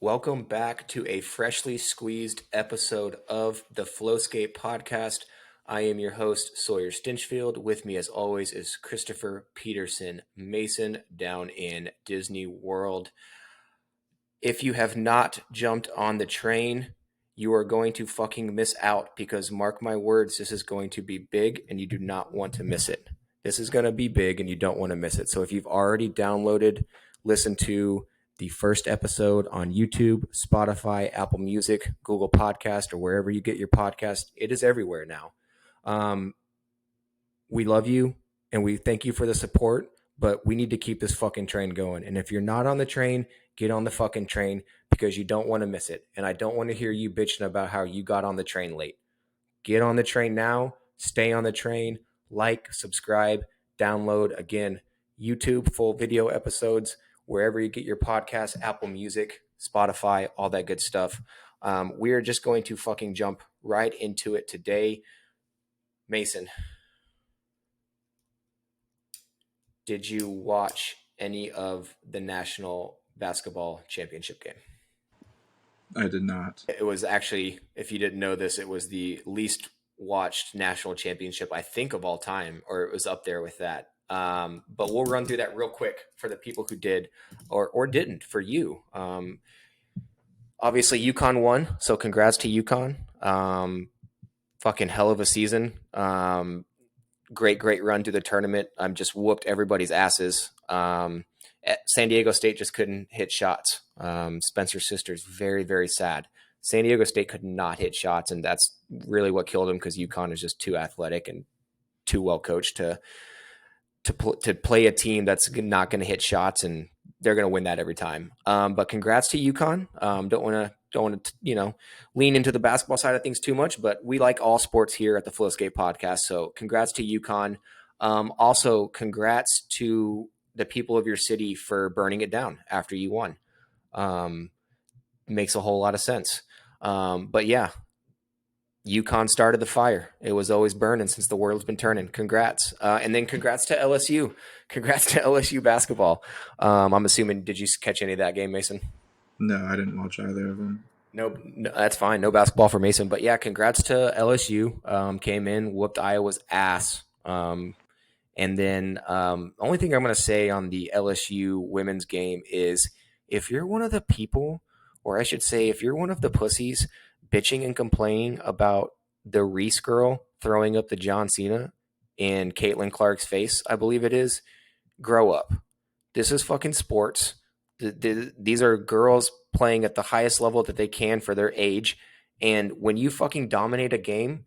Welcome back to a freshly squeezed episode of the Flowscape podcast. I am your host, Sawyer Stinchfield. With me, as always, is Christopher Peterson Mason down in Disney World. If you have not jumped on the train, you are going to fucking miss out because, mark my words, this is going to be big and you do not want to miss it. This is going to be big and you don't want to miss it. So if you've already downloaded, listened to the first episode on YouTube, Spotify, Apple Music, Google Podcast, or wherever you get your podcast, it is everywhere now. We love you and we thank you for the support, but we need to keep this fucking train going. And if you're not on the train, get on the fucking train because you don't want to miss it. And I don't want to hear you bitching about how you got on the train late. Get on the train now, stay on the train, like, subscribe, download. Again, YouTube, full video episodes, wherever you get your podcasts, Apple Music, Spotify, all that good stuff. We are just going to fucking jump right into it today. Mason, did you watch any of the National Basketball Championship game? I did not. It was actually, if you didn't know this, it was the least watched national championship, I think, of all time, or it was up there with that. But we'll run through that real quick for the people who did or didn't for you. Obviously, UConn won, so congrats to UConn. Fucking hell of a season. Great run through the tournament. Just whooped everybody's asses. San Diego State just couldn't hit shots. Spencer's sister's very, very sad. San Diego State could not hit shots, and that's really what killed him because UConn is just too athletic and too well coached to play a team that's not going to hit shots, and they're going to win that every time. But congrats to UConn. Don't want to lean into the basketball side of things too much, but we like all sports here at the Flowscape podcast. So congrats to UConn. Also, congrats to the people of your city for burning it down after you won. Makes a whole lot of sense. But yeah, UConn started the fire. It was always burning since the world's been turning. Congrats. And then congrats to LSU. Congrats to LSU basketball. I'm assuming, did you catch any of that game, Mason? No, I didn't watch either of them. No, that's fine. No basketball for Mason. But yeah, congrats to LSU. Came in, whooped Iowa's ass. And then only thing I'm going to say on the LSU women's game is if you're one of the people, or I should say if you're one of the pussies bitching and complaining about the Reese girl throwing up the John Cena in Caitlin Clark's face, I believe it is, grow up. This is fucking sports. These are girls playing at the highest level that they can for their age. And when you fucking dominate a game,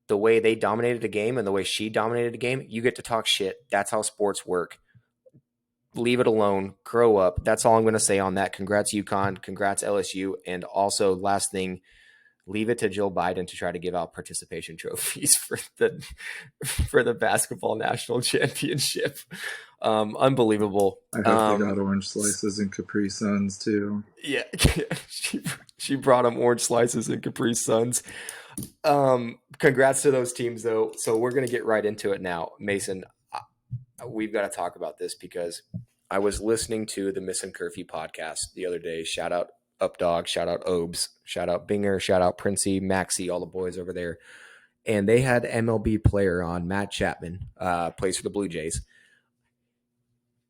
the way they dominated a game and the way she dominated a game, you get to talk shit. That's how sports work. Leave it alone. Grow up. That's all I'm going to say on that. Congrats, UConn. Congrats, LSU. And also, last thing, leave it to Joe Biden to try to give out participation trophies for the basketball national championship. Unbelievable. I hope they got orange slices and Capri Suns too. Yeah, she brought them orange slices and Capri Suns. Congrats to those teams, though. So we're going to get right into it now. Mason, we've got to talk about this because I was listening to the Miss and Curfew podcast the other day. Shout out Updog, shout out Obes, shout out Binger, shout out Princey, Maxie, all the boys over there. And they had MLB player on, Matt Chapman, plays for the Blue Jays.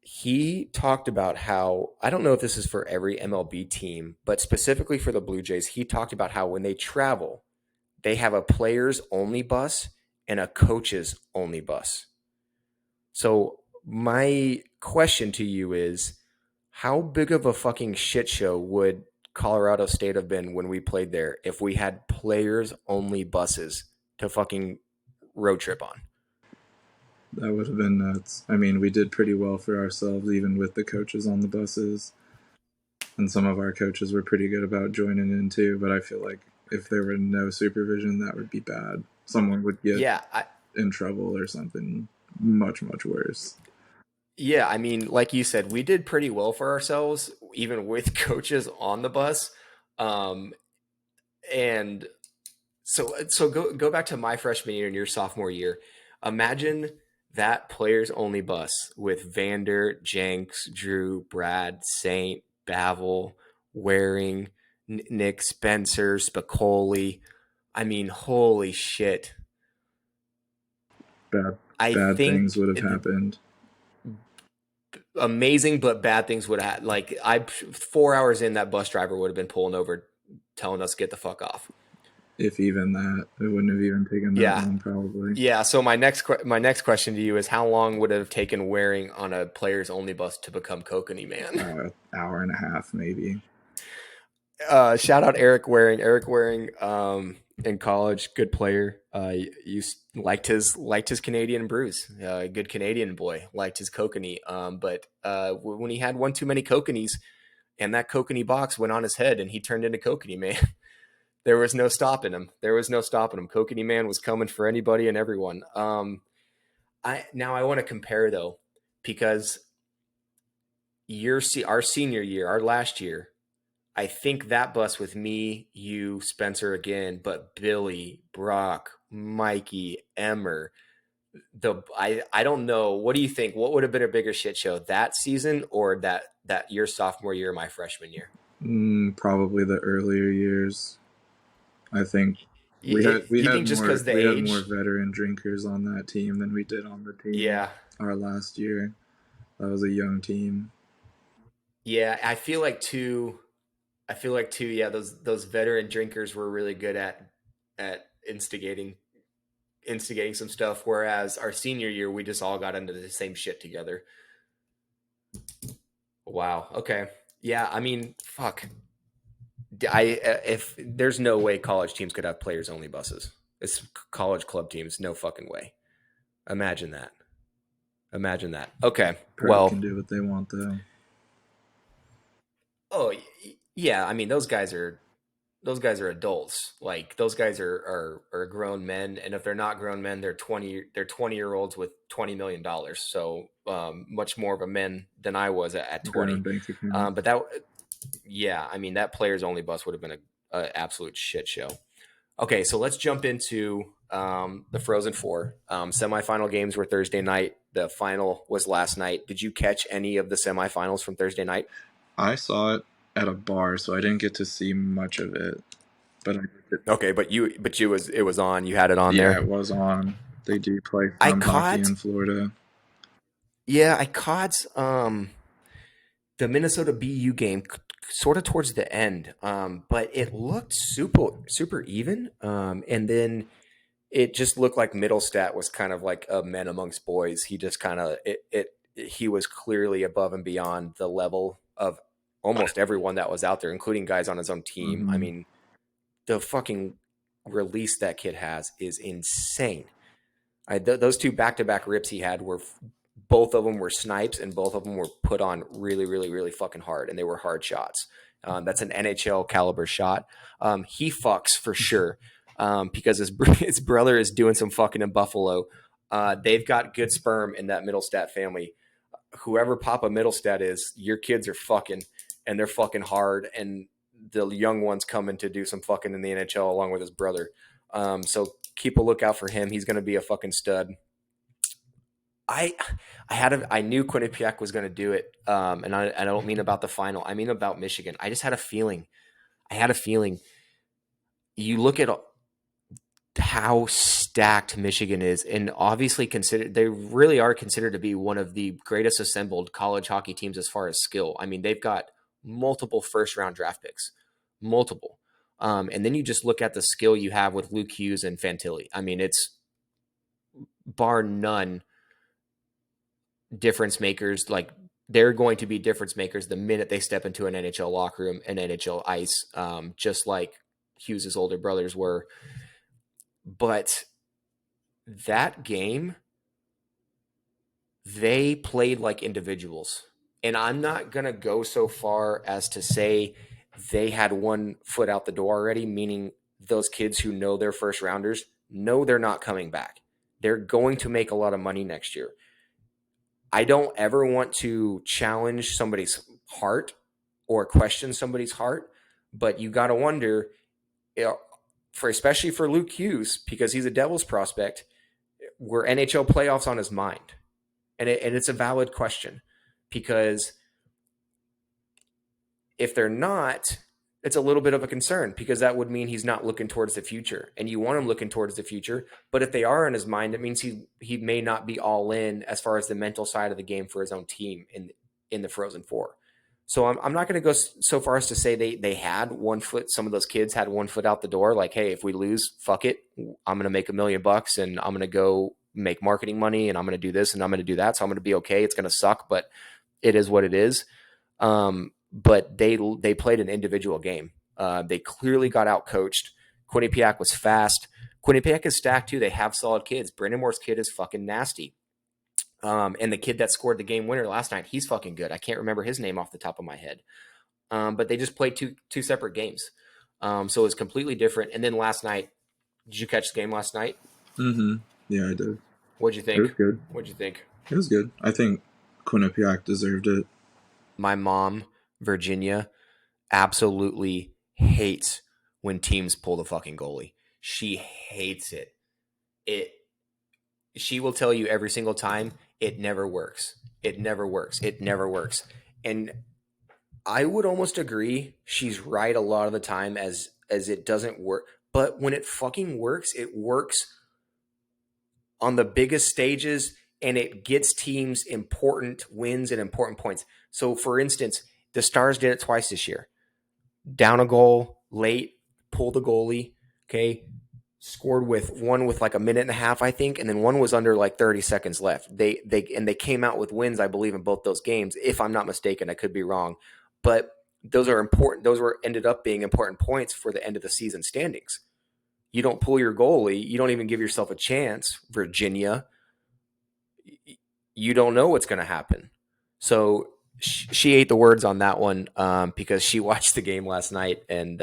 He talked about how, I don't know if this is for every MLB team, but specifically for the Blue Jays, he talked about how when they travel, they have a players only bus and a coaches only bus. So my question to you is, how big of a fucking shit show would Colorado State have been when we played there if we had players only buses to fucking road trip on? That would have been nuts. I mean, we did pretty well for ourselves, even with the coaches on the buses. And some of our coaches were pretty good about joining in too, but I feel like if there were no supervision, that would be bad. Someone would get in trouble or something much, much worse. Yeah, I mean, like you said, we did pretty well for ourselves, even with coaches on the bus. And so go back to my freshman year and your sophomore year. Imagine that players only bus with Vander, Jenks, Drew, Brad, Saint, Bavel, Waring, Nick Spencer, Spicoli. I mean, holy shit. Bad I bad things think would have happened amazing, but bad things would have, like, 4 hours in, that bus driver would have been pulling over, telling us to get the fuck off. if even that. It wouldn't have even taken that Yeah. long, probably. Yeah. So my next question to you is, how long would it have taken Waring on a players only bus to become Kokanee Man? Hour and a half, maybe. Shout out Eric Waring. Eric Waring, in college, good player. You liked his Canadian brews. Good Canadian boy. Liked his Kokanee. But when he had one too many Kokanees, and that Kokanee box went on his head, and he turned into Kokanee Man. There was no stopping him. There was no stopping him. Kokanee Man was coming for anybody and everyone. I want to compare though, because our senior year, our last year, I think that bus with me, you, Spencer again, but Billy, Brock, Mikey, Emmer. I don't know. What do you think? What would have been a bigger shit show, that season or that your sophomore year, my freshman year? Probably the earlier years. I think You think just because the we had more age? veteran drinkers on that team than we did on the team Yeah, our last year. That was a young team. yeah. I feel like too. Yeah, those veteran drinkers were really good at instigating some stuff. Whereas our senior year, we just all got into the same shit together. Wow. Okay. Yeah. I mean, fuck. If there's no way college teams could have players only buses. It's college club teams. No fucking way. Imagine that. Imagine that. Okay. Pro can Well. do what they want, though. Oh yeah. I mean, those guys are adults. Like, those guys are grown men, and if they're not grown men, they're 20-year-olds with $20 million. So much more of a men than I was at Growing 20. bank account. But that, yeah, I mean, that players only bus would have been a absolute shit show. Okay, so let's jump into the Frozen Four. Semifinal games were Thursday night. The final was last night. Did you catch any of the semifinals from Thursday night? I saw it at a bar, so I didn't get to see much of it. But Okay, it was on. You had it on yeah, there. it was on. They do play I some hockey caught in Florida. Yeah, I caught the Minnesota BU game sort of towards the end, but it looked super even, and then it just looked like Middlestat was kind of like a men amongst boys. He just kind of he was clearly above and beyond the level of almost everyone that was out there, including guys on his own team. I Mm-hmm. mean, the fucking release that kid has is insane. Those two back-to-back rips he had were both of them were snipes, and both of them were put on really, really, really fucking hard, and they were hard shots. That's an NHL caliber shot. He fucks for sure, because his brother is doing some fucking in Buffalo. They've got good sperm in that Middlestat family. Whoever Papa Middlestat is, your kids are fucking, and they're fucking hard, and the young one's coming to do some fucking in the NHL along with his brother. So keep a lookout for him. He's going to be a fucking stud. I I knew Quinnipiac was going to do it, and I don't mean about the final. I mean about Michigan. I just had a feeling. I had a feeling. You look at how stacked Michigan is, and obviously they really are considered to be one of the greatest assembled college hockey teams as far as skill. I mean, they've got multiple first round draft picks, multiple. And then you just look at the skill you have with Luke Hughes and Fantilli. I mean, it's bar none difference makers. Like, they're going to be difference makers the minute they step into an NHL locker room and NHL ice, just like Hughes' older brothers were. But that game, they played like individuals. And I'm not going to go so far as to say they had one foot out the door already, meaning those kids who know they're first rounders know they're not coming back. They're going to make a lot of money next year. I don't ever want to challenge somebody's heart or question somebody's heart, but you got to wonder, especially for Luke Hughes, because he's a Devils prospect, were NHL playoffs on his mind? And, and it's a valid question, because If they're not, it's a little bit of a concern because that would mean he's not looking towards the future, and you want him looking towards the future. But if they are in his mind, it means he may not be all in as far as the mental side of the game for his own team in the Frozen Four. So I'm not going to go so far as to say they had one foot. Some of those kids had one foot out the door. Like, hey, if we lose, fuck it. I'm going to make $1 million and I'm going to go make marketing money and I'm going to do this and I'm going to do that. So I'm going to be okay. It's going to suck, but it is what it is. But they played an individual game. They clearly got out coached. Quinnipiac was fast. Quinnipiac is stacked too. They have solid kids. Brandon Moore's kid is fucking nasty. And the kid that scored the game winner last night, he's fucking good. I can't remember his name off the top of my head. But they just played two separate games. So it was completely different. And then last night, did you catch the game last night? Mm-hmm. Yeah, I did. What'd you think? It was good. What'd you think? It was good. I think Quinnipiac deserved it. My mom, Virginia, absolutely hates when teams pull the fucking goalie. She hates it. She will tell you every single time it never works. It never works. It never works. And I would almost agree she's right a lot of the time as it doesn't work. But when it fucking works, it works on the biggest stages and it gets teams important wins and important points. So for instance, the Stars did it twice this year. Down a goal, late, pull the goalie, okay? Scored with one with like a minute and a half, I think, and then one was under like 30 seconds left. They came out with wins, I believe, in both those games, if I'm not mistaken. I could be wrong. But those are important. Those were ended up being important points for the end of the season standings. You don't pull your goalie, you don't even give yourself a chance, Virginia. You don't know what's going to happen. So she ate the words on that one because she watched the game last night, and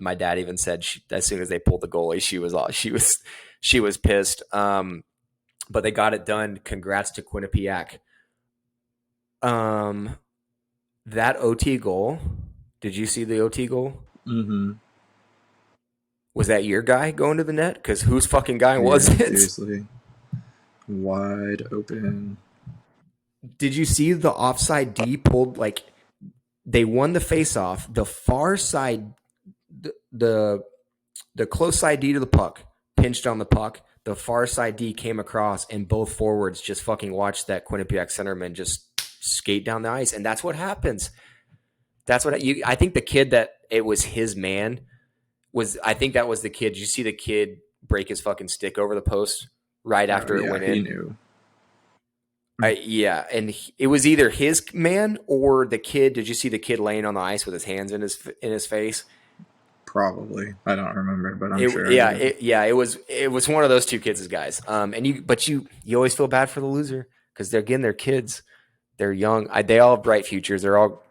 my dad even said as soon as they pulled the goalie, she was pissed. But they got it done. Congrats to Quinnipiac. That OT goal. Did you see the OT goal? Mm-hmm. Was that your guy going to the net? Because whose fucking guy was it? Seriously. Wide open. Did you see the offside D pulled? Like, they won the faceoff. The far side, the close side D to the puck pinched on the puck. The far side D came across, and both forwards just fucking watched that Quinnipiac centerman just skate down the ice, and that's what happens. That's what I think. The kid that it was his man was. I think that was the kid. Did you see the kid break his fucking stick over the post right after it went in? He knew. Yeah, and it was either his man or the kid. Did you see the kid laying on the ice with his hands in his face? Probably, I don't remember, but I'm sure. It was one of those two kids' guys. But you always feel bad for the loser because they're kids, they're young. They all have bright futures. They're all.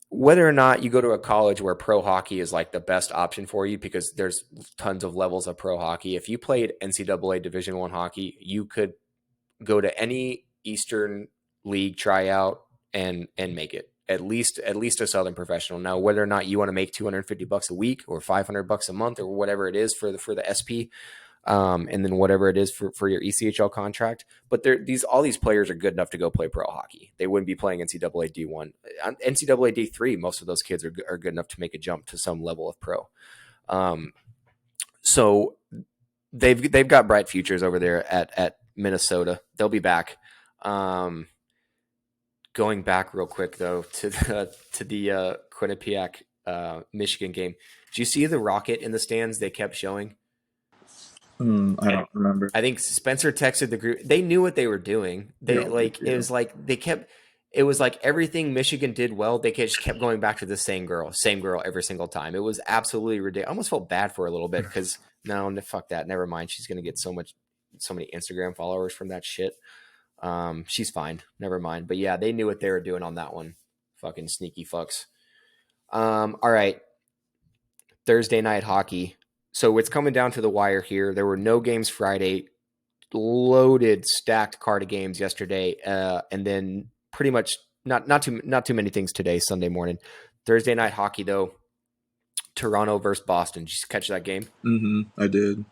Whether or not you go to a college where pro hockey is like the best option for you, because there's tons of levels of pro hockey. If you played NCAA Division I hockey, you could go to any Eastern League tryout and make it at least a Southern professional. Now, whether or not you want to make $250 a week or $500 a month or whatever it is for the SP, and then whatever it is for your ECHL contract, but all these players are good enough to go play pro hockey. They wouldn't be playing NCAA D1, NCAA D3. Most of those kids are good enough to make a jump to some level of pro. So they've got bright futures over there at Minnesota. They'll be back. Going back real quick though to the Quinnipiac Michigan game. Did you see the rocket in the stands they kept showing? I don't remember. I think Spencer texted the group. They knew what they were doing. It was like everything Michigan did well. They just kept going back to the same girl every single time. It was absolutely ridiculous. I almost felt bad for her a little bit because no, fuck that. Never mind. She's going to get so many Instagram followers from that shit. She's fine. Never mind. But yeah, they knew what they were doing on that one. Fucking sneaky fucks. All right. Thursday night hockey. So it's coming down to the wire here. There were no games Friday, loaded, stacked card of games yesterday, and then pretty much not too many things today, Sunday morning. Thursday night hockey though, Toronto versus Boston. Did you catch that game? Mm-hmm. I did.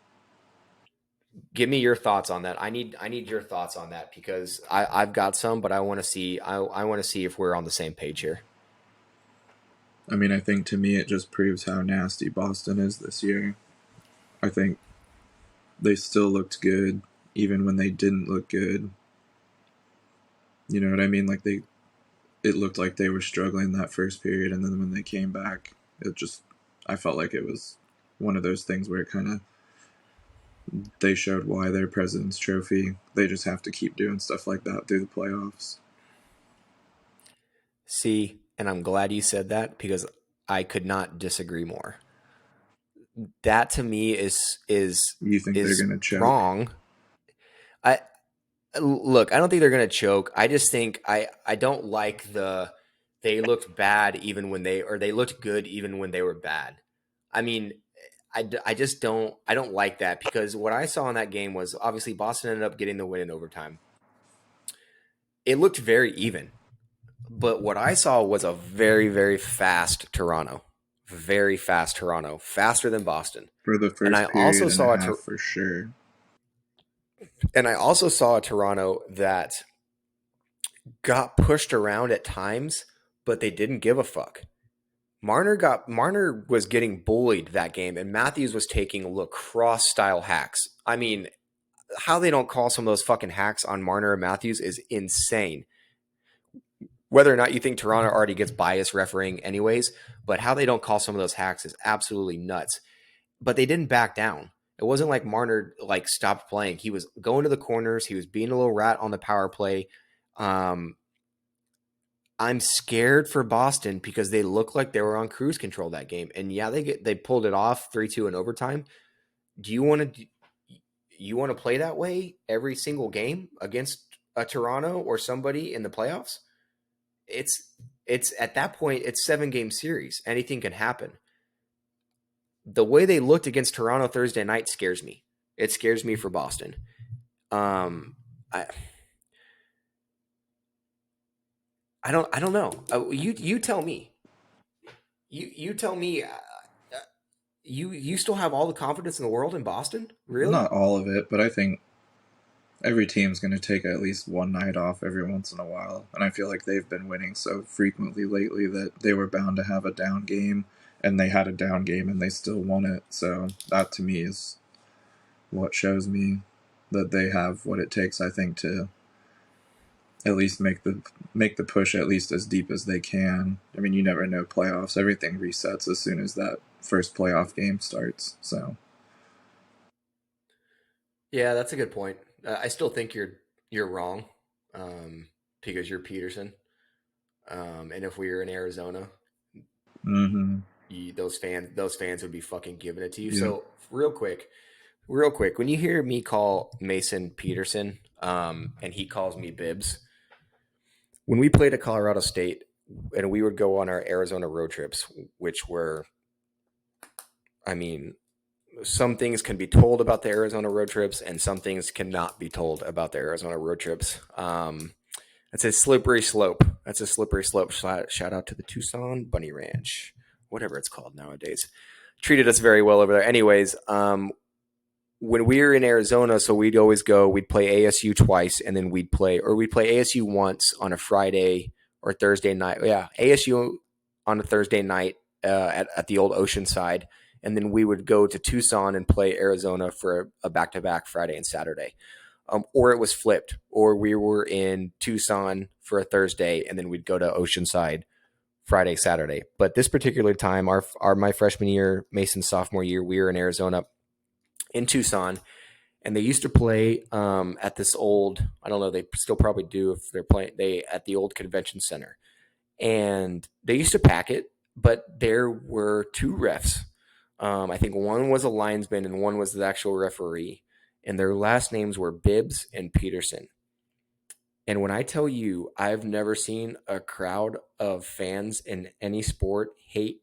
Give me your thoughts on that. I need your thoughts on that because I've got some, but I want to see if we're on the same page here. I mean, I think to me it just proves how nasty Boston is this year. I think they still looked good even when they didn't look good. You know what I mean? Like it looked like they were struggling that first period, and then when they came back, it just, I felt like it was one of those things where it kind of, they showed why they're President's Trophy. They just have to keep doing stuff like that through the playoffs. See, and I'm glad you said that because I could not disagree more. That to me You think they're is going to choke? wrong. I look, I don't think they're going to choke. I just think I don't like the they looked bad even when they looked good even when they were bad. I mean, I just I don't like that because what I saw in that game was obviously Boston ended up getting the win in overtime. It looked very even, but what I saw was a very fast Toronto, very fast Toronto, faster than Boston. For the And I first also period and a saw half, for sure. a Toronto that got pushed around at times, but they didn't give a fuck. Marner was getting bullied that game, and Matthews was taking lacrosse style hacks. I mean, how they don't call some of those fucking hacks on Marner and Matthews is insane. Whether or not you think Toronto already gets biased refereeing anyways, but how they don't call some of those hacks is absolutely nuts. But they didn't back down. It wasn't like Marner like stopped playing. He was going to the corners. He was being a little rat on the power play. Um, I'm scared for Boston because they look like they were on cruise control that game. And yeah, they pulled it off 3-2 in overtime. Do you want to play that way every single game against a Toronto or somebody in the playoffs? It's it's at that point it's 7 game series. Anything can happen. The way they looked against Toronto Thursday night scares me. It scares me for Boston. Um I I don't know. You tell me. You tell me you still have all the confidence in the world in Boston? Really? Not all of it, but I think every team's going to take at least one night off every once in a while. And I feel like they've been winning so frequently lately that they were bound to have a down game, and they had a down game and they still won it. So that to me is what shows me that they have what it takes, I think, to at least make the push at least as deep as they can. I mean, you never know playoffs. Everything resets as soon as that first playoff game starts. So Yeah, that's a good point. I still think you're wrong because you're Peterson. And if we were in Arizona, mm-hmm. those fans would be fucking giving it to you. Yep. So real quick, when you hear me call Mason Peterson, and he calls me Bibbs, when we played at Colorado State and we would go on our Arizona road trips, which were, I mean, some things can be told about the Arizona road trips and some things cannot be told about the Arizona road trips. That's a slippery slope. That's a slippery slope. Shout out to the Tucson Bunny Ranch, whatever it's called nowadays. Treated us very well over there. Anyways, when we were in Arizona, so we'd always go, we'd play ASU twice, and then we'd play ASU once on a Friday or Thursday night. Yeah, ASU on a Thursday night at the old Oceanside, and then we would go to Tucson and play Arizona for a back-to-back Friday and Saturday. Or it was flipped, or we were in Tucson for a Thursday, and then we'd go to Oceanside Friday, Saturday. But this particular time, my freshman year, Mason's sophomore year, we were in Arizona in Tucson, and they used to play at this old, I don't know, they still probably do if they're playing they at the old convention center, and they used to pack it, but there were two refs. I think one was a linesman and one was the actual referee, and their last names were Bibbs and Peterson. And when I tell you, I've never seen a crowd of fans in any sport hate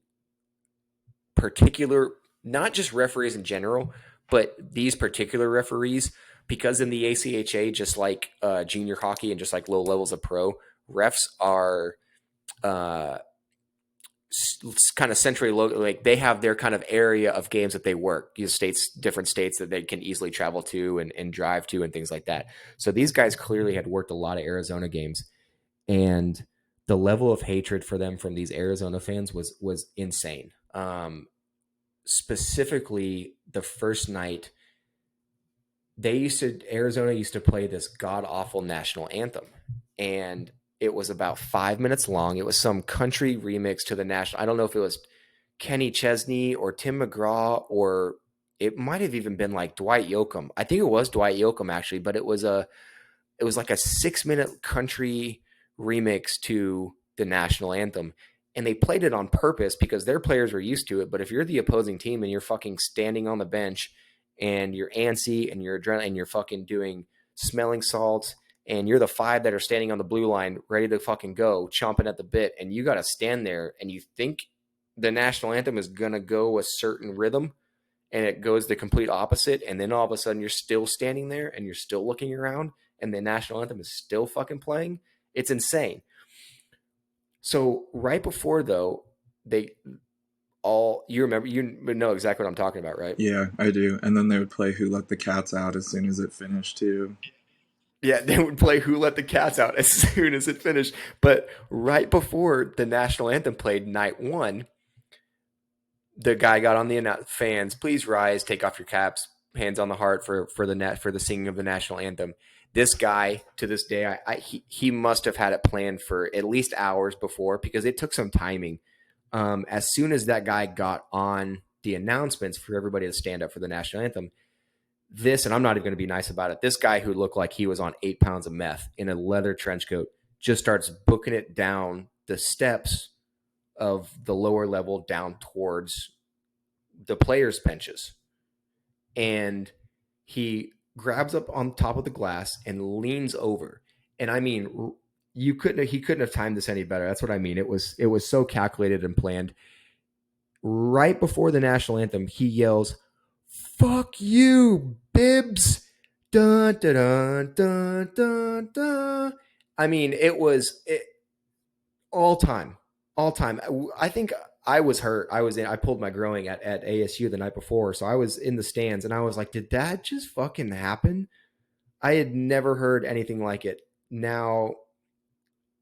particular, not just referees in general, but these particular referees, because in the ACHA, just like junior hockey and just like low levels of pro, refs are uh, kind of centrally located. Like they have their kind of area of games that they work. Different states that they can easily travel to and drive to and things like that. So these guys clearly had worked a lot of Arizona games, and the level of hatred for them from these Arizona fans was insane. Specifically, the first night, Arizona used to play this god awful national anthem, and it was about 5 minutes long. It was some country remix to the national. I don't know if it was Kenny Chesney or Tim McGraw, or it might have even been like Dwight Yoakam. I think it was Dwight Yoakam actually, but it was like a 6 minute country remix to the national anthem. And they played it on purpose because their players were used to it. But if you're the opposing team and you're fucking standing on the bench and you're antsy and you're adrenaline and you're fucking doing smelling salts and you're the five that are standing on the blue line ready to fucking go, chomping at the bit, and you got to stand there and you think the national anthem is going to go a certain rhythm and it goes the complete opposite, and then all of a sudden you're still standing there and you're still looking around and the national anthem is still fucking playing. It's insane. So right before though, you know exactly what I'm talking about, right? Yeah, I do. And then they would play Who Let the Cats Out as soon as it finished too. Yeah, they would play Who Let the Cats Out as soon as it finished. But right before the national anthem played night one, the guy got on the fans, please rise, take off your caps, hands on the heart for the singing of the national anthem. This guy, to this day, he must have had it planned for at least hours before because it took some timing. As soon as that guy got on the announcements for everybody to stand up for the national anthem, and I'm not even going to be nice about it, this guy who looked like he was on 8 pounds of meth in a leather trench coat just starts booking it down the steps of the lower level down towards the players' benches. And he grabs up on top of the glass and leans over. And I mean, he couldn't have timed this any better. That's what I mean. It was so calculated and planned. Right before the national anthem, he yells, "Fuck you, Bibbs." Dun, dun, dun, dun, dun, dun. I mean, it was all time. I think I was hurt. I pulled my groin at ASU the night before. So I was in the stands and I was like, did that just fucking happen? I had never heard anything like it. Now,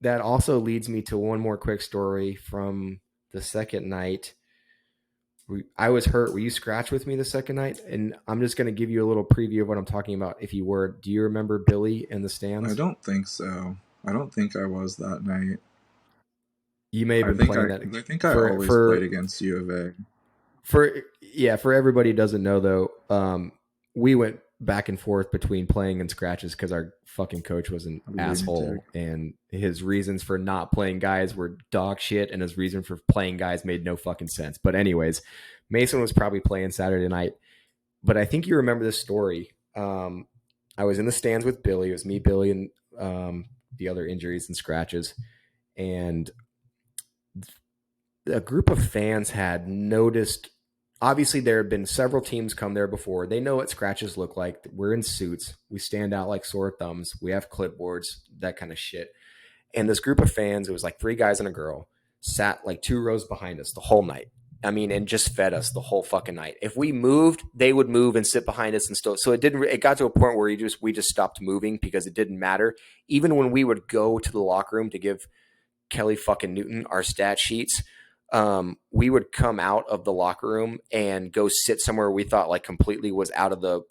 that also leads me to one more quick story from the second night. I was hurt. Were you scratched with me the second night? And I'm just going to give you a little preview of what I'm talking about. If you were, do you remember Billy in the stands? I don't think so. I don't think I was that night. You may have been playing that. I think I always played against U of A. For everybody who doesn't know though, we went back and forth between playing and scratches because our fucking coach was an asshole, and his reasons for not playing guys were dog shit, and his reason for playing guys made no fucking sense. But anyways, Mason was probably playing Saturday night, but I think you remember this story. I was in the stands with Billy. It was me, Billy, and the other injuries and scratches, and a group of fans had noticed. Obviously, there have been several teams come there before. They know what scratches look like. We're in suits. We stand out like sore thumbs. We have clipboards, that kind of shit. And this group of fans, it was like 3 guys and a girl, sat like 2 rows behind us the whole night. I mean, and just fed us the whole fucking night. If we moved, they would move and sit behind us and still. So it got to a point where we just stopped moving because it didn't matter. Even when we would go to the locker room to give Kelly fucking Newton our stat sheets, we would come out of the locker room and go sit somewhere we thought like completely was out of the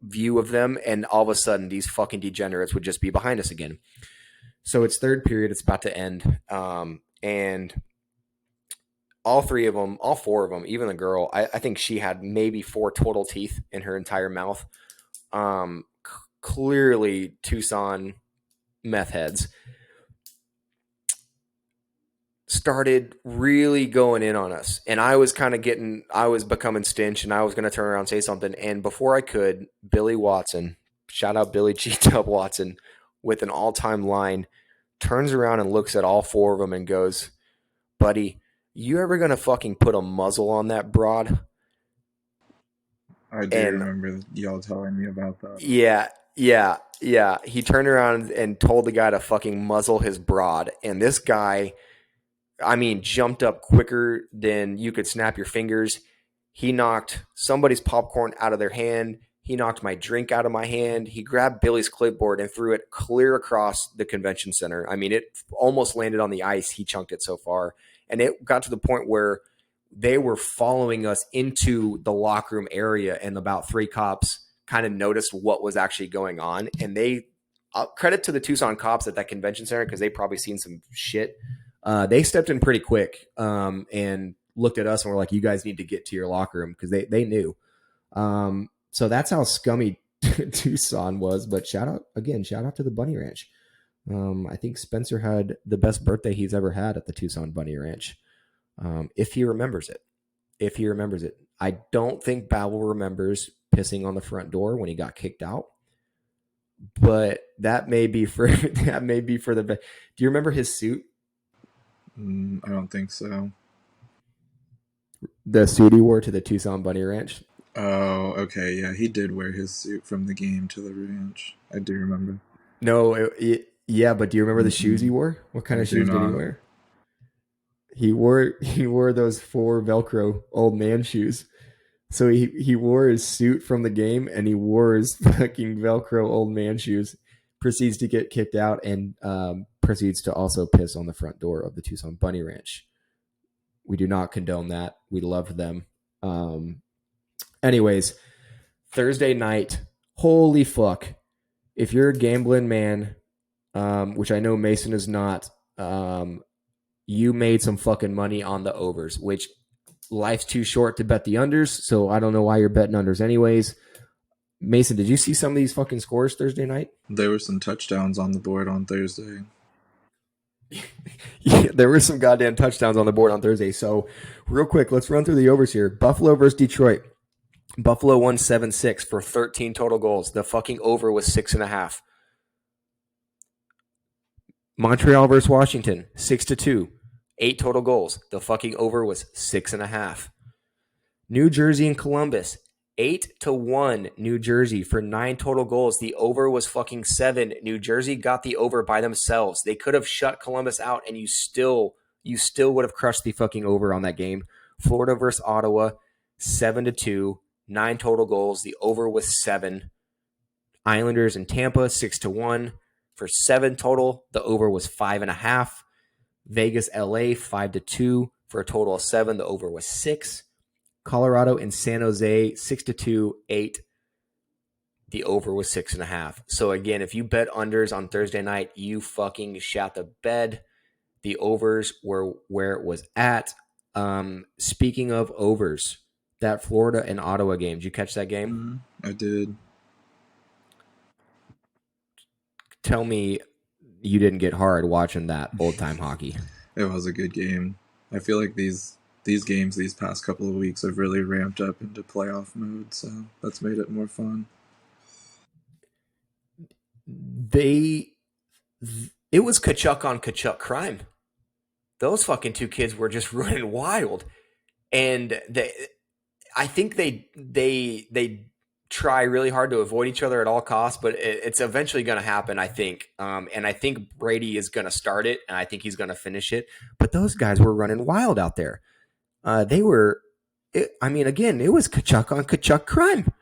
view of them. And all of a sudden these fucking degenerates would just be behind us again. So it's third period. It's about to end. And all 4 of them, even the girl, I think she had maybe 4 total teeth in her entire mouth. Clearly Tucson meth heads. Started really going in on us. And I was becoming stench, and I was going to turn around and say something. And before I could, Billy Watson, shout out Billy G-Dub Watson, with an all-time line, turns around and looks at all 4 of them and goes, "Buddy, you ever going to fucking put a muzzle on that broad?" I do remember y'all telling me about that. Yeah. He turned around and told the guy to fucking muzzle his broad. And this guy, I mean, jumped up quicker than you could snap your fingers. He knocked somebody's popcorn out of their hand. He knocked my drink out of my hand. He grabbed Billy's clipboard and threw it clear across the convention center. I mean, it almost landed on the ice. He chunked it so far. And it got to the point where they were following us into the locker room area, and about 3 cops kind of noticed what was actually going on. And they, credit to the Tucson cops at that convention center, because they probably seen some shit. They stepped in pretty quick and looked at us and were like, you guys need to get to your locker room, because they knew. So that's how scummy Tucson was. But shout out to the Bunny Ranch. I think Spencer had the best birthday he's ever had at the Tucson Bunny Ranch. If he remembers it. I don't think Babel remembers pissing on the front door when he got kicked out, but that may be for the best. Do you remember his suit? I don't think so. The suit he wore to the Tucson Bunny Ranch? Oh, okay. Yeah, he did wear his suit from the game to the ranch. I do remember. No, yeah, but do you remember the shoes he wore? What kind of shoes did he wear? He wore those 4 Velcro old man shoes. So he wore his suit from the game, and he wore his fucking Velcro old man shoes. Proceeds to get kicked out, and proceeds to also piss on the front door of the Tucson Bunny Ranch. We do not condone that. We loved them. Anyways, Thursday night, holy fuck. If you're a gambling man, which I know Mason is not, you made some fucking money on the overs, which life's too short to bet the unders, so I don't know why you're betting unders anyways. Mason, did you see some of these fucking scores Thursday night? There were some touchdowns on the board on Thursday. Yeah, there were some goddamn touchdowns on the board on Thursday. So real quick, let's run through the overs here. Buffalo versus Detroit. Buffalo won 7-6 for 13 total goals. The fucking over was 6.5. Montreal versus Washington, 6-2. 8 total goals. The fucking over was 6.5. New Jersey and Columbus, 8-1 New Jersey for 9 total goals. The over was fucking 7. New Jersey got the over by themselves. They could have shut Columbus out, and you still would have crushed the fucking over on that game. Florida versus Ottawa, 7-2, 9 total goals. The over was 7. Islanders and Tampa, 6-1 for 7 total. The over was 5.5. Vegas, LA, 5-2 for a total of 7. The over was 6. Colorado and San Jose, 6-2, 8. The over was 6.5. So again, if you bet unders on Thursday night, you fucking shat the bed. The overs were where it was at. Speaking of overs, that Florida and Ottawa game, did you catch that game? I did. Tell me you didn't get hard watching that old-time hockey. It was a good game. I feel like these games these past couple of weeks have really ramped up into playoff mode, so that's made it more fun. It was Kachuk on Kachuk crime. Those fucking 2 kids were just running wild, and I think they try really hard to avoid each other at all costs, but it's eventually going to happen, I think. And I think Brady is going to start it, and I think he's going to finish it. But those guys were running wild out there. It was Kachuk on Kachuk crime.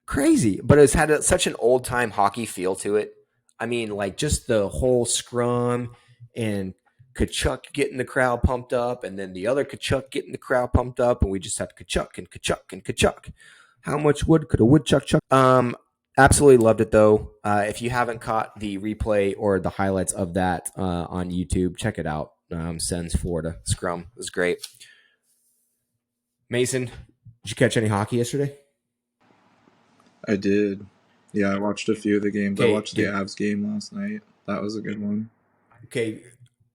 Crazy. But it's had such an old-time hockey feel to it. I mean, like just the whole scrum and Kachuk getting the crowd pumped up, and then the other Kachuk getting the crowd pumped up, and we just had Kachuk and Kachuk and Kachuk. How much wood could a woodchuck chuck? Absolutely loved it, though. If you haven't caught the replay or the highlights of that on YouTube, check it out. Sens Florida scrum. It was great. Mason, did you catch any hockey yesterday? I did. Yeah, I watched a few of the games. I watched the Avs game last night. That was a good one. Okay,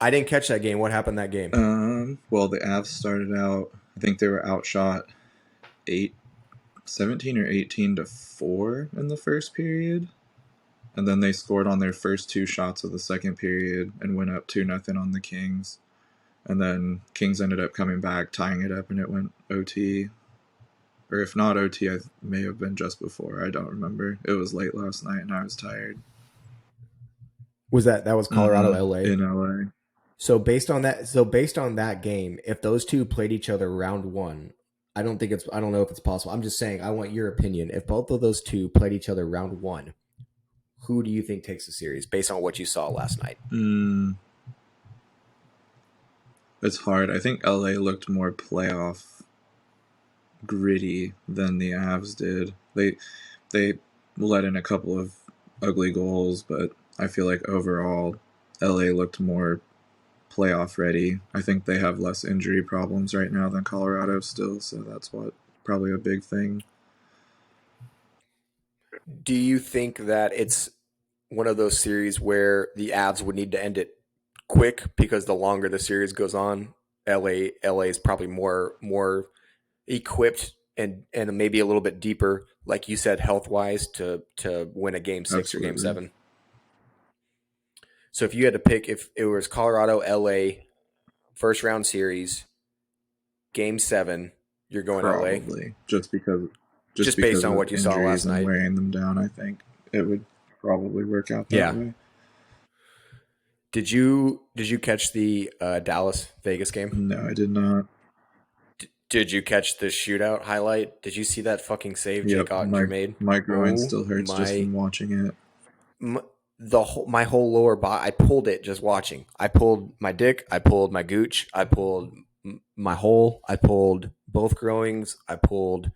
I didn't catch that game. What happened that game? Well, the Avs started out, I think they were outshot 17 or 18-4 in the first period. And then they scored on their first 2 shots of the second period and went up 2-0 on the Kings. And then Kings ended up coming back, tying it up, and it went OT. Or if not OT, I may have been just before. I don't remember. It was late last night, and I was tired. Was that was Colorado, LA? In LA. So based on that game, if those two played each other round 1, I don't think it's. I don't know if it's possible. I'm just saying. I want your opinion. If both of those two played each other round one, who do you think takes the series based on what you saw last night? It's hard. I think LA looked more playoff gritty than the Avs did. They let in a couple of ugly goals, but I feel like overall LA looked more playoff ready. I think they have less injury problems right now than Colorado still, so that's what probably a big thing. Do you think that it's one of those series where the Avs would need to end it quick because the longer the series goes on, LA is probably more equipped and maybe a little bit deeper, like you said, health wise to win a game 6 or game Absolutely. 7. So if you had to pick, if it was Colorado LA first round series, game 7, you're going LA Probably. Just just based because on of what you saw injuries last and night. wearing them down, I think it would probably work out that Yeah. way. Did you catch the Dallas Vegas game? No, I did not. Did you catch the shootout highlight? Did you see that fucking save Jake Yep, Ottinger made? my groin Oh still hurts just my, from watching it. my whole lower body. I pulled it just watching. I pulled my dick. I pulled my gooch. I pulled my hole. I pulled both groins. I pulled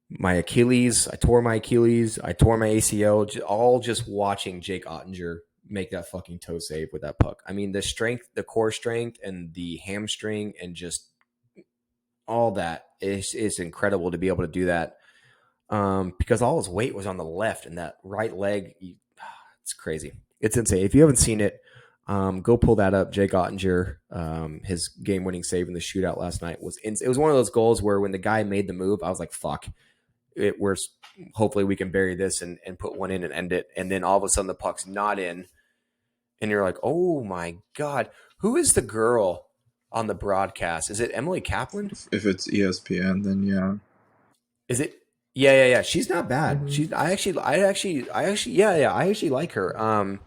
my Achilles. I tore my Achilles. I tore my ACL. All just watching Jake Ottinger make that fucking toe save with that puck. I mean, the strength, the core strength, and the hamstring, and just all that is incredible to be able to do that. Because all his weight was on the left, and that right leg, it's crazy. It's insane. If you haven't seen it, go pull that up. Jake Ottinger, his game-winning save in the shootout last night it was one of those goals where when the guy made the move, I was like, "Fuck, we're hopefully we can bury this and put one in and end it." And then all of a sudden the puck's not in, and you're like, "Oh my god, who is the girl on the broadcast? Is it Emily Kaplan? If it's ESPN, then yeah. Is it? Yeah. She's not bad. Mm-hmm. I actually like her.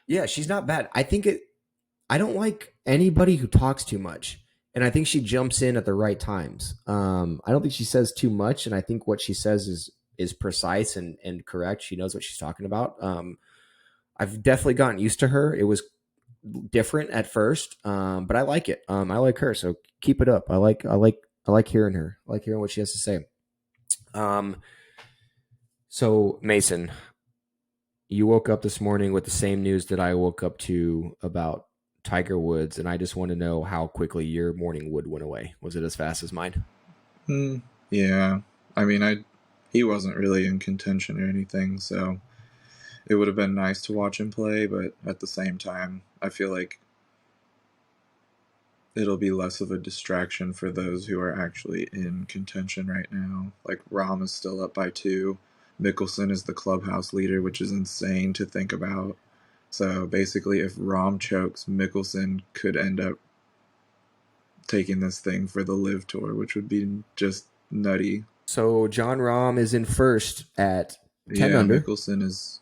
Yeah, she's not bad. I don't like anybody who talks too much, and I think she jumps in at the right times. I don't think she says too much, and I think what she says is precise and correct. She knows what she's talking about. I've definitely gotten used to her. It was different at first, but I like it. I like her, so keep it up. I like hearing her. I like hearing what she has to say. So Mason, you woke up this morning with the same news that I woke up to about Tiger Woods, and I just want to know how quickly your morning wood went away. Was it as fast as mine? Yeah. I mean, he wasn't really in contention or anything, so it would have been nice to watch him play, but at the same time, I feel like it'll be less of a distraction for those who are actually in contention right now. Like, Rahm is still up by 2. Mickelson is the clubhouse leader, which is insane to think about. So basically, if Rahm chokes, Mickelson could end up taking this thing for the Live Tour, which would be just nutty. So John Rahm is in first at 10 Yeah, under. Mickelson is.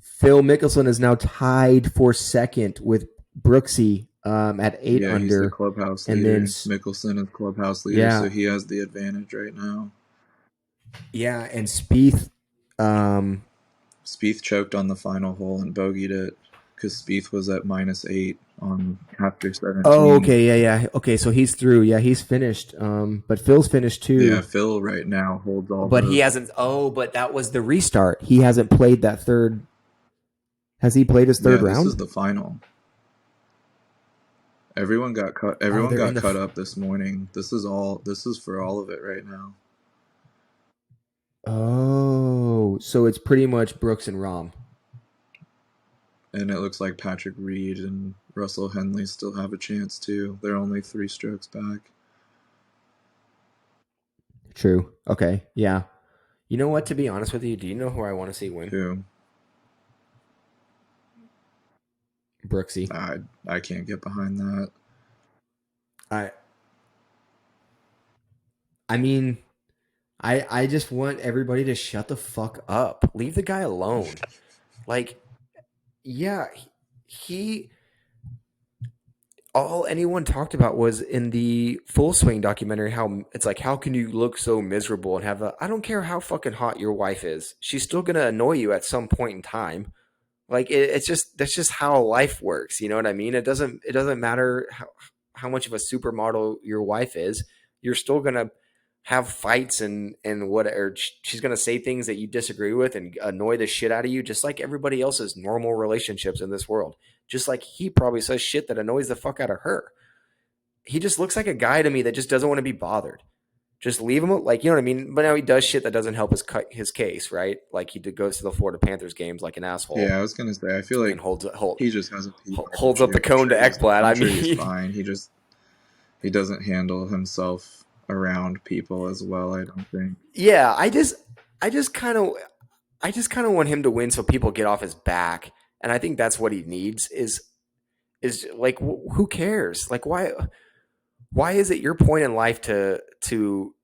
Phil Mickelson is now tied for second with Brooksy at 8 Yeah, he's the under. clubhouse And leader. then, Mickelson is clubhouse leader, yeah, so he has the advantage right now. yeah, and Spieth. Spieth choked on the final hole and bogeyed it because Spieth was at -8 on after 17. Oh, okay, yeah. Okay, so he's through. Yeah, he's finished. But Phil's finished Yeah, too. Phil right now holds all But he the. hasn't. Oh, but that was the restart. He hasn't played that third. Has he played his Yeah, third this is round? the final. Everyone got cut. Oh, Everyone they're in got the. cut up this morning. This is all. This is for all of it right now. Oh, so it's pretty much Brooks and Rom. And it looks like Patrick Reed and Russell Henley still have a chance too. They're only 3 strokes back. True. Okay. Yeah. You know what? To be honest with you, do you know who I want to see win? Who? Brooksy. I can't get behind that. I. I mean, I just want everybody to shut the fuck up. Leave the guy alone. Like, yeah, he all anyone talked about was in the Full Swing documentary how it's like, how can you look so miserable and have a, I don't care how fucking hot your wife is, she's still gonna annoy you at some point in time. Like it's just, that's just how life works. You know what I mean? It doesn't matter how much of a supermodel your wife is. You're still gonna have fights and what, or she's gonna say things that you disagree with and annoy the shit out of you, just like everybody else's normal relationships in this world. Just like he probably says shit that annoys the fuck out of her. He just looks like a guy to me that just doesn't want to be bothered. Just leave him, like, you know what I mean? But now he does shit that doesn't help his case, right? Like he goes to the Florida Panthers games like an asshole Yeah, I was gonna say, I feel like and he just has a PR holds up issue. the cone to Ekblad. I'm I sure he's mean, fine. He doesn't handle himself around people as well, I don't think. yeah, I just kind of want him to win so people get off his back, and I think that's what he needs is like, who cares? Like, why is it your point in life to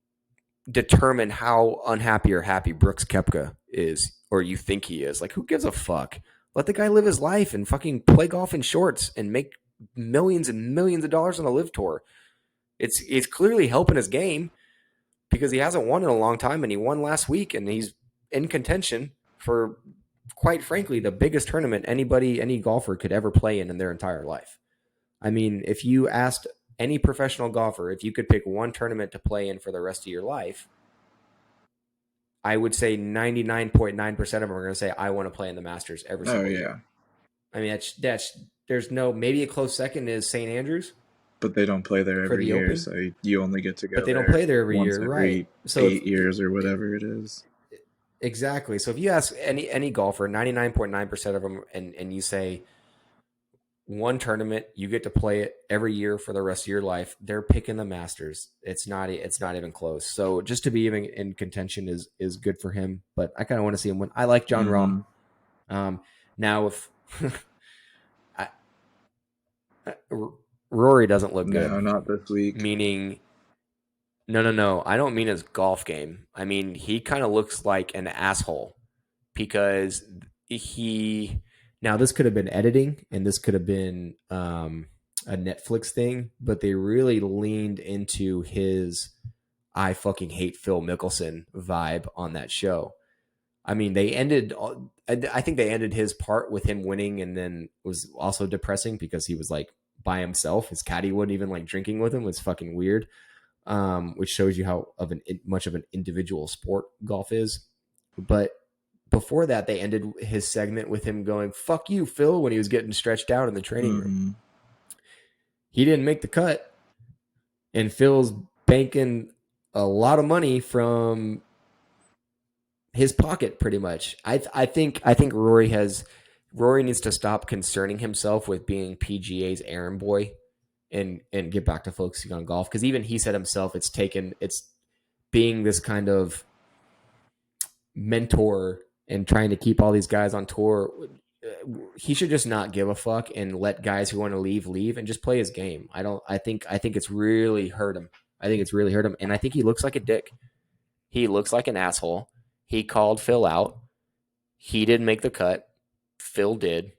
determine how unhappy or happy Brooks Koepka is, or you think he is? Like, who gives a fuck? Let the guy live his life and fucking play golf in shorts and make millions and millions of dollars on the Live Tour. It's clearly helping his game because he hasn't won in a long time, and he won last week, and he's in contention for, quite frankly, the biggest tournament any golfer could ever play in their entire life. I mean, if you asked any professional golfer if you could pick one tournament to play in for the rest of your life, I would say 99.9% of them are going to say, I want to play in the Masters every Oh single yeah, year. I mean, that's there's no, maybe a close second is St. Andrews but they don't play there for every the year, Open, so you only get to but go they don't there play there every once year, right? every So if 8 years or whatever it is. exactly, so if you ask any golfer, 99.9% of them, and you say one tournament, you get to play it every year for the rest of your life, they're picking the Masters. It's not even close. So just to be even in contention is good for him. But I kind of want to see him win. I like John Rahm. Mm-hmm. Now if I, Rory doesn't look No, good, not this week. meaning no, I don't mean his golf game. I mean he kind of looks like an asshole because he, now this could have been editing and this could have been a Netflix thing, but they really leaned into his I fucking hate Phil Mickelson vibe on that show. I mean, they ended, I think they ended his part with him winning, and then it was also depressing because he was like by himself. His caddy wouldn't even like drinking with him. It was fucking weird. Which shows you how much of an individual sport golf is. But before that, they ended his segment with him going, "Fuck you, Phil," when he was getting stretched out in the training room. Mm-hmm. He didn't make the cut, and Phil's banking a lot of money from his pocket, pretty much. I think Rory needs to stop concerning himself with being PGA's errand boy and get back to focusing on golf, because even he said himself, it's being this kind of mentor and trying to keep all these guys on tour. He should just not give a fuck and let guys who want to leave and just play his game. I think it's really hurt him. I think it's really hurt him, and I think he looks like a dick. He looks like an asshole. He called Phil out. He didn't make the cut. Phil did.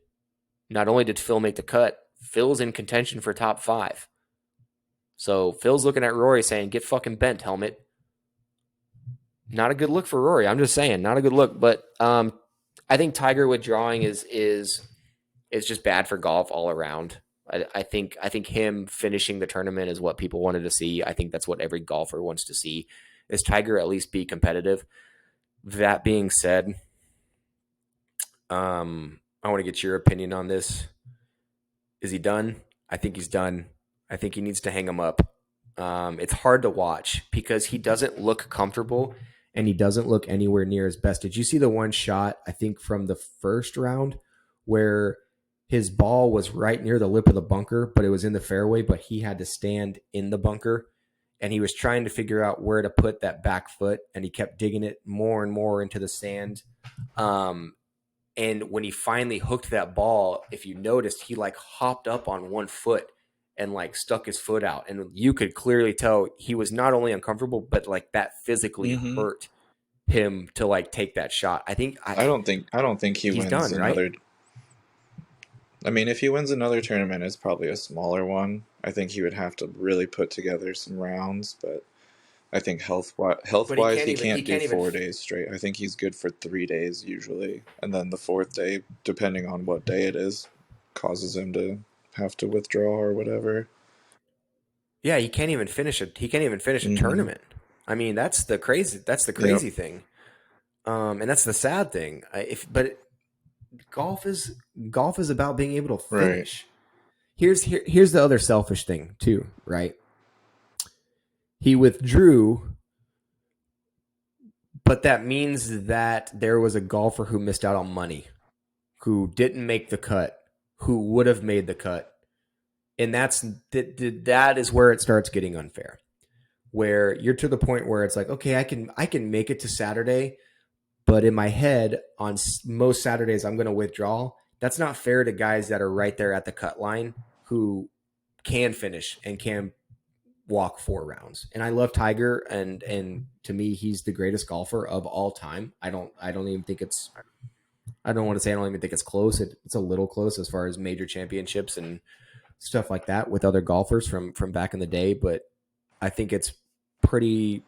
Not only did Phil make the cut, Phil's in contention for top 5. So Phil's looking at Rory saying, "Get fucking bent, helmet." Not a good look for Rory. I'm just saying, not a good look. But I think Tiger withdrawing is just bad for golf all around. I think him finishing the tournament is what people wanted to see. I think that's what every golfer wants to see, is Tiger at least be competitive. That being said, I want to get your opinion on this. Is he done? I think he's done. I think he needs to hang him up. It's hard to watch because he doesn't look comfortable and he doesn't look anywhere near his best. Did you see the one shot, I think, from the first round where his ball was right near the lip of the bunker, but it was in the fairway, but he had to stand in the bunker and he was trying to figure out where to put that back foot, and he kept digging it more and more into the sand. And when he finally hooked that ball, if you noticed, he like hopped up on one foot and like stuck his foot out. And you could clearly tell he was not only uncomfortable, but like that physically Mm-hmm. hurt him to like take that shot. I I don't think he he's wins done, right? I mean, if he wins another tournament, it's probably a smaller one. I think he would have to really put together some rounds, but I think health But he wise, can't he even. He can't do can't even. 4 days straight. I think he's good for 3 days usually, and then the fourth day, depending on what day it is, causes him to have to withdraw or whatever. Yeah, he can't even finish it. He can't even finish a Mm-hmm. tournament. I mean, that's the crazy. That's the Yep. crazy thing. And that's the sad thing. But golf is golf is about being able to Right. finish. Here's the other selfish thing too, right? He withdrew, but that means that there was a golfer who missed out on money, who didn't make the cut, who would have made the cut, and that is where it starts getting unfair. Where you're to the point where it's like, okay, I can make it to Saturday, but in my head, on most Saturdays, I'm going to withdraw. That's not fair to guys that are right there at the cut line who can finish and can walk 4 rounds. And I love Tiger, and to me, he's the greatest golfer of all time. I don't even think it's. I don't want to say I don't even think it's close. It's a little close as far as major championships and stuff like that with other golfers from back in the day, but I think it's pretty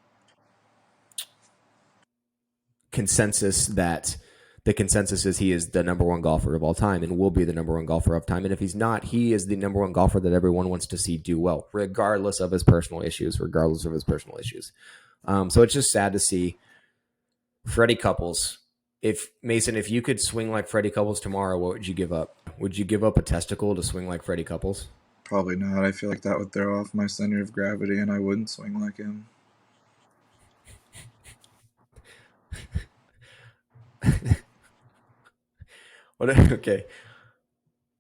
consensus that the consensus is he is the number one golfer of all time and will be the number one golfer of time. And if he's not, he is the number one golfer that everyone wants to see do well, regardless of his personal issues. So it's just sad to see Freddie Couples. If Mason, if you could swing like Freddie Couples tomorrow, what would you give up? Would you give up a testicle to swing like Freddie Couples? Probably not. I feel like that would throw off my center of gravity, and I wouldn't swing like him. Okay.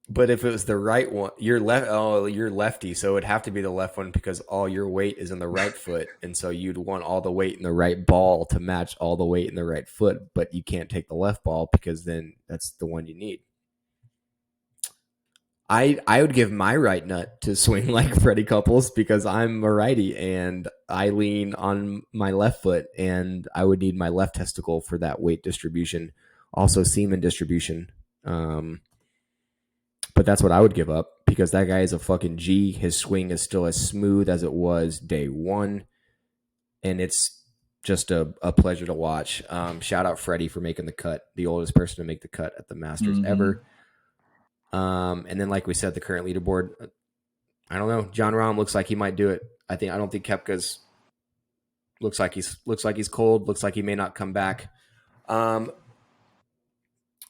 But if it was the right one, you're left. Oh, you're lefty, so it would have to be the left one because all your weight is in the right foot, and so you'd want all the weight in the right ball to match all the weight in the right foot. But you can't take the left ball because then that's the one you need. I would give my right nut to swing like Freddie Couples because I'm a righty and I lean on my left foot, and I would need my left testicle for that weight distribution, also semen distribution. But that's what I would give up because that guy is a fucking G. His swing is still as smooth as it was day one, and it's just a pleasure to watch. Shout out Freddie for making the cut, the oldest person to make the cut at the Masters ever. And then, like we said, the current leaderboard. I don't know. John Rahm looks like he might do it. I don't think Koepka's looks like he's cold. Looks like he may not come back.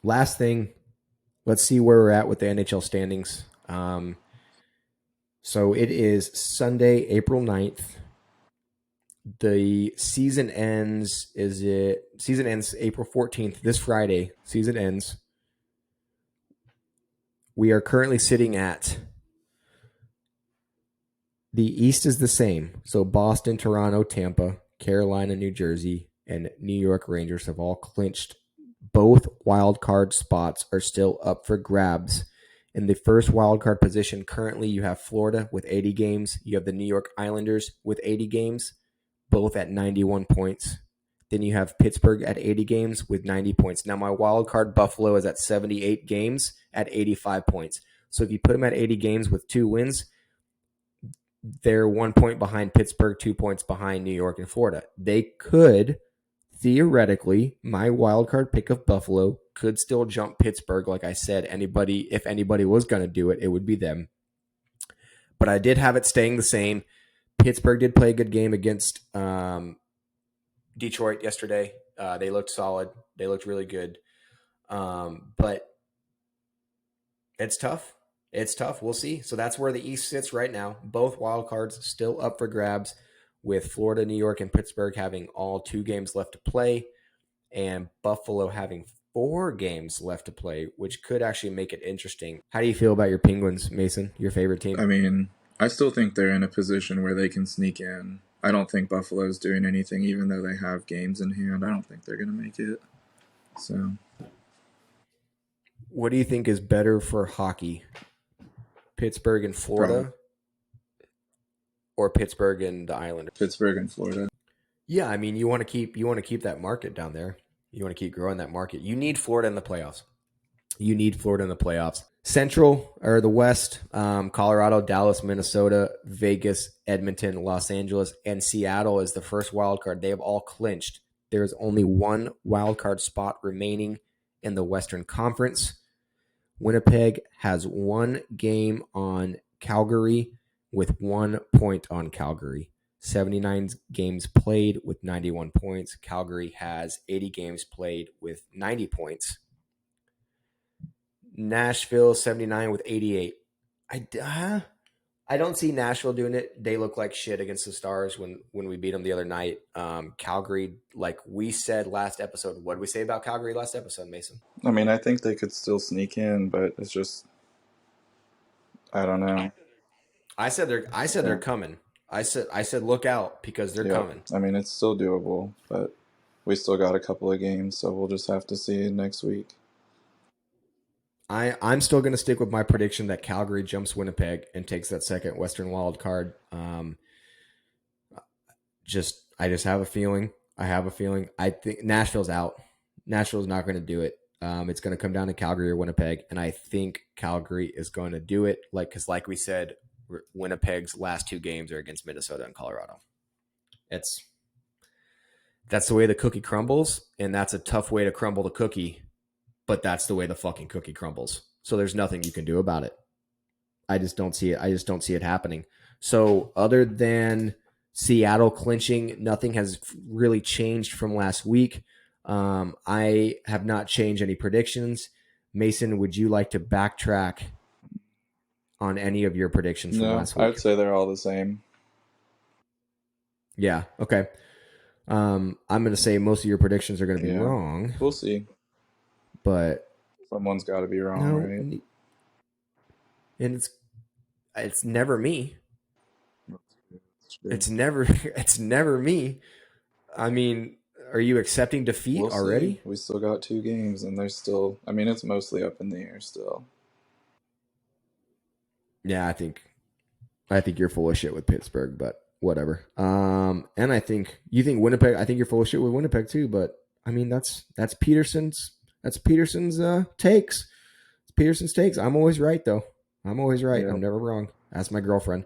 Last thing, let's see where we're at with the NHL standings. So it is Sunday, April 9th. The season ends. Season ends April 14th. This Friday, season ends. We are currently sitting at the East is the same. So Boston, Toronto, Tampa, Carolina, New Jersey, and New York Rangers have all clinched. Both wild card spots are still up for grabs. In the first wild card position, currently you have Florida with 80 games. You have the New York Islanders with 80 games, both at 91 points. Then you have Pittsburgh at 80 games with 90 points. Now my wild card Buffalo is at 78 games at 85 points. So if you put them at 80 games with 2 wins, they're 1 point behind Pittsburgh, 2 points behind New York and Florida. They could, theoretically, my wild card pick of Buffalo could still jump Pittsburgh. Like I said, if anybody was going to do it, it would be them. But I did have it staying the same. Pittsburgh did play a good game against Detroit yesterday. They looked solid. They looked really good. But it's tough. It's tough. We'll see. So that's where the East sits right now. Both wild cards still up for grabs, with Florida, New York, and Pittsburgh having all 2 games left to play, and Buffalo having 4 games left to play, which could actually make it interesting. How do you feel about your Penguins, Mason? Your favorite team? I mean, I still think they're in a position where they can sneak in. I don't think Buffalo's doing anything, even though they have games in hand. I don't think they're going to make it. So, what do you think is better for hockey? Pittsburgh and Florida, or Pittsburgh and the Islanders? Pittsburgh and Florida. Yeah, I mean, you want to keep that market down there. You want to keep growing that market. You need Florida in the playoffs. Central or the West, Colorado, Dallas, Minnesota, Vegas, Edmonton, Los Angeles, and Seattle is the first wild card. They have all clinched. There is only one wild card spot remaining in the Western Conference. Winnipeg has one game on Calgary with 1 point on Calgary. 79 games played with 91 points. Calgary has 80 games played with 90 points. Nashville 79 with 88. I don't see Nashville doing it. They look like shit against the Stars when we beat them the other night. Calgary, like we said last episode, what did we say about Calgary last episode, Mason? I mean, I think they could still sneak in, but it's just, I don't know. I said they're coming. I said look out because they're coming. I mean, it's still doable, but we still got a couple of games, so we'll just have to see next week. I'm still going to stick with my prediction that Calgary jumps Winnipeg and takes that second Western wild card. I just have a feeling. I think Nashville's out. Nashville's not going to do it. It's going to come down to Calgary or Winnipeg, and I think Calgary is going to do it. Because like we said, Winnipeg's last two games are against Minnesota and Colorado. That's the way the cookie crumbles, and that's a tough way to crumble the cookie. But that's the way the fucking cookie crumbles. So there's nothing you can do about it. I just don't see it happening. So other than Seattle clinching, nothing has really changed from last week. I have not changed any predictions. Mason, would you like to backtrack on any of your predictions from last week? I'd say they're all the same. Yeah, okay. I'm going to say most of your predictions are going to be wrong. We'll see. But someone's got to be wrong, right? And it's never me. It's never me. I mean, are you accepting defeat already? See. We still got 2 games, and there's still. I mean, it's mostly up in the air still. Yeah, I think you're full of shit with Pittsburgh, but whatever. And I think you think Winnipeg. I think you're full of shit with Winnipeg too, but I mean that's Peterson's. That's Peterson's takes. It's Peterson's takes. I'm always right, though. I'm always right. Yeah. I'm never wrong. Ask my girlfriend.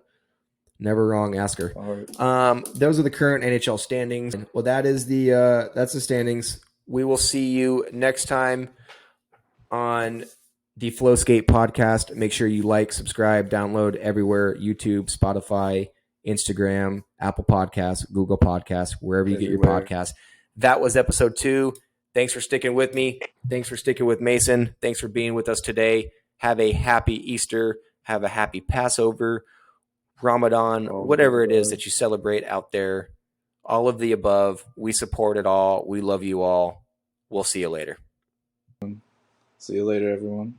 Never wrong. Ask her. Right. Those are the current NHL standings. Well, that's the standings. We will see you next time on the Flowskate podcast. Make sure you like, subscribe, download everywhere: YouTube, Spotify, Instagram, Apple Podcasts, Google Podcasts, wherever you get your podcasts. That was episode 2. Thanks for sticking with me. Thanks for sticking with Mason. Thanks for being with us today. Have a happy Easter. Have a happy Passover, Ramadan, whatever it is that you celebrate out there. All of the above. We support it all. We love you all. We'll see you later. See you later, everyone.